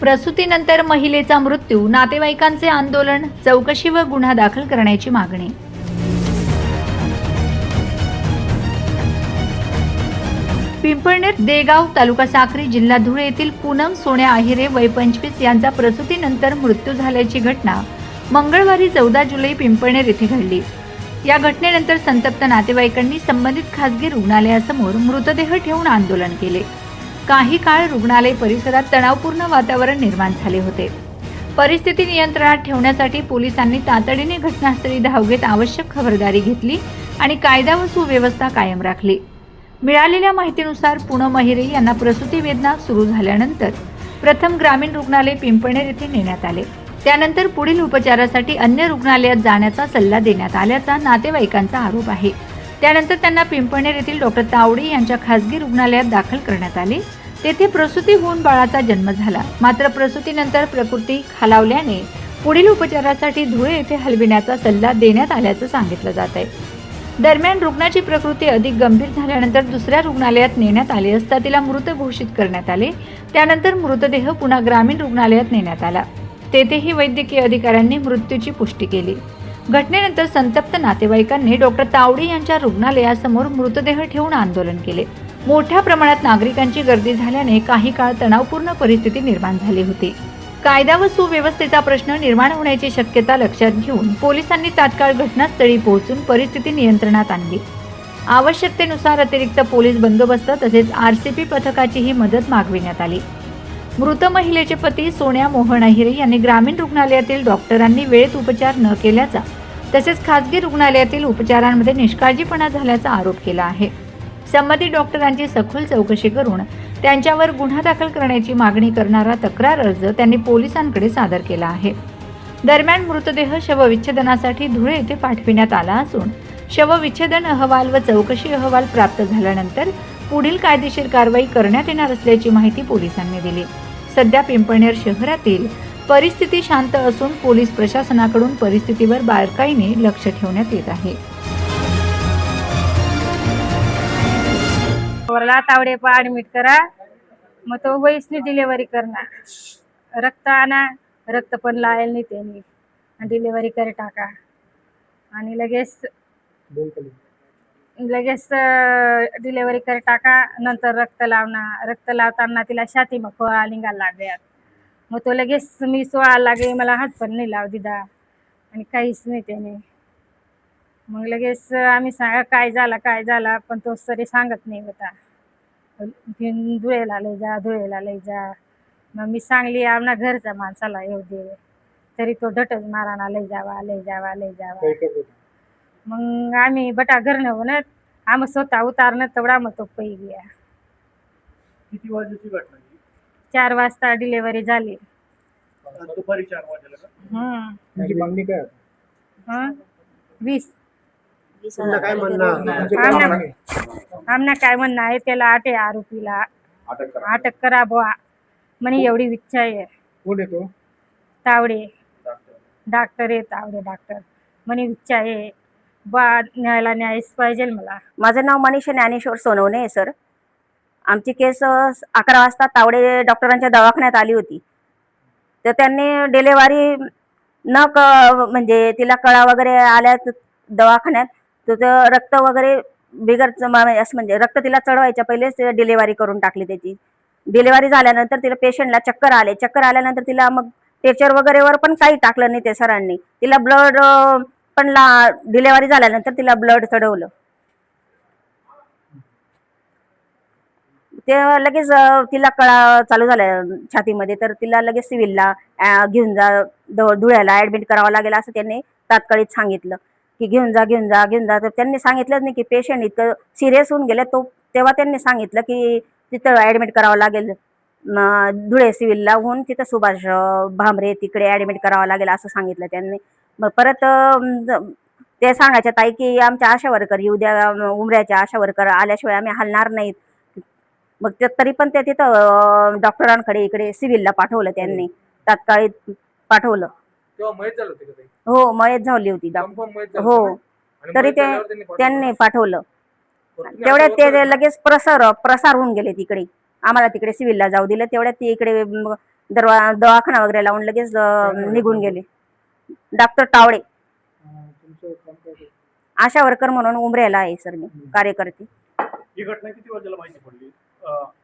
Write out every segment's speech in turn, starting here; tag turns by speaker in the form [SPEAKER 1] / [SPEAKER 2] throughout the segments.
[SPEAKER 1] प्रसूतीनंतर महिलेचा मृत्यू, नातेवाईकांचे आंदोलन, चौकशी व गुन्हा दाखल करण्याची मागणी. पिंपळनेर देगाव तालुका साक्री जिल्हा धुळे येथील पूनम सोन्या आहिरे वय 25 यांचा प्रसूतीनंतर मृत्यू झाल्याची घटना मंगळवारी 14 जुलै पिंपळनेर येथे घडली. या घटनेनंतर संतप्त नातेवाईकांनी संबंधित खासगी रुग्णालयासमोर मृतदेह ठेवून आंदोलन केले. काही काळ रुग्णालय परिसरात तणावपूर्ण वातावरण निर्माण झाले होते. परिस्थिती नियंत्रणात ठेवण्यासाठी पोलिसांनी तातडीने घटनास्थळी धाव घेत आवश्यक खबरदारी घेतली आणि कायदा व सुव्यवस्था कायम राखली. मिळालेल्या माहितीनुसार पूनम आहिरे यांना प्रसूती वेदना सुरू झाल्यानंतर प्रथम ग्रामीण रुग्णालय पिंपळनेर येथे नेण्यात आले. त्यानंतर पुढील उपचारासाठी अन्य रुग्णालयात जाण्याचा सल्ला देण्यात आल्याचा नातेवाईकांचा आरोप आहे. त्यानंतर त्यांना पिंपळनेर येथील डॉक्टर तावडे यांच्या खासगी रुग्णालयात दाखल करण्यात आले. तेथे प्रसूती होऊन बाळाचा जन्म झाला. मात्र प्रसूतीनंतर प्रकृती खालावल्याने पुढील उपचारासाठी धुळे येथे हलविण्याचा सल्ला देण्यात आल्याचं सांगितलं जात आहे. दरम्यान रुग्णाची प्रकृती अधिक गंभीर झाल्यानंतर दुसऱ्या रुग्णालयात नेण्यात आले असता तिला मृत घोषित करण्यात आले. त्यानंतर मृतदेह पुन्हा ग्रामीण रुग्णालयात नेण्यात आला. तेथेही वैद्यकीय अधिकाऱ्यांनी मृत्यूची पुष्टी केली. घटनेनंतर संतप्त नातेवाईकांनी डॉक्टर तावडे यांच्या रुग्णालयासमोर मृतदेह ठेवून आंदोलन केले. मोठ्या प्रमाणात नागरिकांची गर्दी झाल्याने काही काळ तणावपूर्ण परिस्थिती निर्माण झाली होती. कायदा व सुव्यवस्थेचा प्रश्न निर्माण होण्याची शक्यता लक्षात घेऊन पोलिसांनी तात्काळ घटनास्थळी पोहोचून परिस्थिती नियंत्रणात आणली. आवश्यकतेनुसार अतिरिक्त पोलीस बंदोबस्त तसेच आरसीपी पथकाचीही मदत मागविण्यात आली. मृत महिलेचे पती सोन्या मोहन आहिरे यांनी ग्रामीण रुग्णालयातील डॉक्टरांनी वेळेत उपचार न केल्याचा तसेच खासगी रुग्णालयातील उपचारांमध्ये निष्काळजीपणा झाल्याचा आरोप केला आहे. संबंधित डॉक्टरांची सखोल चौकशी करून त्यांच्यावर गुन्हा दाखल करण्याची मागणी करणारा तक्रार अर्ज त्यांनी पोलिसांकडे सादर केला आहे. दरम्यान मृतदेह शवविच्छेदनासाठी धुळे येथे पाठविण्यात आला असून शवविच्छेदन अहवाल व चौकशी अहवाल प्राप्त झाल्यानंतर पुढील कायदेशीर कारवाई करण्यात येणार असल्याची माहिती पोलिसांनी दिली. सध्या पिंपळनेर शहरातील परिस्थिती शांत असून पोलीस प्रशासनाकडून परिस्थितीवर बारकाईने लक्ष ठेवण्यात येत आहे.
[SPEAKER 2] तावडे ऍडमिट करा, मग तो वयसनी डिलेवरी करणार. रक्त आणा, रक्त पण लायल नाही त्यांनी, डिलेवरी करे टाका आणि लगेच डिलेवरी करे टाका. नंतर रक्त लावणार. रक्त लावताना तिला छाती मग फळा निघायला लागल्यात. मग तो लगेच मी सोळा लागे, मला हात पण नाही लाव दिदा आणि काहीच नाही त्याने. मग लगेच आम्ही सांगा काय झाला, पण तो सरी सांगत नाही होता. धुळेला लय जा. मग मी सांगली आमना घरच्या माणसाला येऊ दे, तरी तो ढटच माराना लय जावा. मग आम्ही बटा घरनं होणार आम्ही स्वतः उतारणं तेवढा मग तो पै गया.
[SPEAKER 3] किती वाजल्याची घटना?
[SPEAKER 2] 4 वाजता डिलेवरी झाली.
[SPEAKER 3] दुपारी 4 वाजता का?
[SPEAKER 4] तुमची मागणी काय?
[SPEAKER 2] 20.
[SPEAKER 4] तुमचं काय म्हणणं?
[SPEAKER 2] आमना काय म्हणणं आहे, त्याला आरोपीला अटक करा बुवा म्हणे, एवढी इच्छा आहे.
[SPEAKER 4] कोण येतो?
[SPEAKER 2] तावडे डॉक्टर आहे, तावडे डॉक्टर म्हणे इच्छा आहे बा, न्यायच पाहिजे मला.
[SPEAKER 5] माझं नाव मनीषा ज्ञानेश्वर सोनवणे आहे सर. आमची केस 11 वाजता तावडे डॉक्टरांच्या दवाखान्यात आली होती. तर त्यांनी डिलेवरी म्हणजे तिला कळा वगैरे आल्या दवाखान्यात, तर रक्त वगैरे बिगर असं म्हणजे रक्त तिला चढवायच्या पहिलेच डिलेवरी करून टाकली त्याची. डिलेवरी झाल्यानंतर तिला पेशंटला चक्कर आल्यानंतर तिला मग टेचर वगैरेवर पण काही टाकलं नाही ते सरांनी. तिला ब्लड पण डिलेवरी झाल्यानंतर तिला ब्लड चढवलं. ते लगेच तिला कळा चालू झाल्या छातीमध्ये, तर तिला लगेच सिव्हिलला घेऊन जा, धुळ्याला ऍडमिट करावं लागेल असं त्यांनी तात्काळीत सांगितलं की घेऊन जा. तर त्यांनी सांगितलंच नाही की पेशंट इतकं सिरियस होऊन गेले. तेव्हा त्यांनी सांगितलं की तिथं ऍडमिट करावं लागेल, धुळे सिव्हिलला होऊन तिथं सुभाष भामरे तिकडे ऍडमिट करावं लागेल असं सांगितलं त्यांनी. मग परत ते सांगायच्या ताई की आमच्या आशा वर्कर येऊ द्या, उमऱ्याच्या आशा वर्कर आल्याशिवाय आम्ही हलणार नाहीत. मग तरी पण ते तिथं डॉक्टरांकडे इकडे सिव्हिलला पाठवलं, त्यांनी तात्काळित पाठवलं. हो, मयत झाली होती हो, तरी त्यांनी पाठवलं. तेवढ्यात ते लगेच प्रसार होऊन गेले तिकडे. आम्हाला तिकडे सिव्हिलला जाऊ दिलं. तेवढ्यात ते इकडे दवाखाना वगैरे लावून लगेच निघून गेले. डॉक्टर टावडे,
[SPEAKER 4] तुमचं काम काय आहे?
[SPEAKER 5] आशा वर्कर म्हणून उमरेला आहे सर, मी कार्यकर्ते.
[SPEAKER 3] ही घटना किती वाजेला माहिती पडली?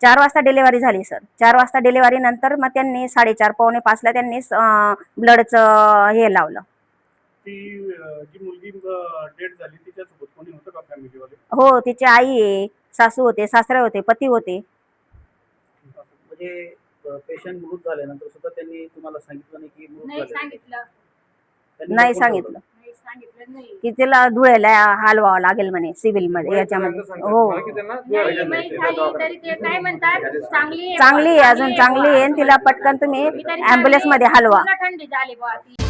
[SPEAKER 5] 4 वाजता डिलिव्हरी झाली सर. 4 वाजता डिलिव्हरी नंतर मग त्यांनी 4:30 पावणे 5ला त्यांनी ब्लडचं हे लावलं.
[SPEAKER 3] ती जी मुलगी डेथ झाली तिच्यासोबत कोणी होतं का फॅमिलीवाले?
[SPEAKER 5] हो, तिची आई आहे, सासू होते, सासरे होते, पती होते.
[SPEAKER 6] म्हणजे पेशंट मृत झाल्यानंतर सुद्धा त्यांनी तुम्हाला सांगितलं नाही की मृत
[SPEAKER 2] नाही
[SPEAKER 6] झाले?
[SPEAKER 2] सांगितलं.
[SPEAKER 6] त्यांनी
[SPEAKER 5] नाही
[SPEAKER 6] लपून
[SPEAKER 5] सांगितलं
[SPEAKER 2] नाही सांगितलं नाही.
[SPEAKER 5] की तिला धुळ्याला हलवावं लागेल म्हणे सिव्हिल मध्ये याच्यामध्ये. हो,
[SPEAKER 2] नाही माहित झाली तरी ते काय म्हणतात चांगली आहे
[SPEAKER 5] चांगली आहे, अजून चांगली आहे, आणि तिला पटकन तुम्ही
[SPEAKER 2] मी तरी
[SPEAKER 5] ॲम्ब्युलन्स मध्ये हलवा.
[SPEAKER 2] पूर्ण थंडी झाली बुवा ती.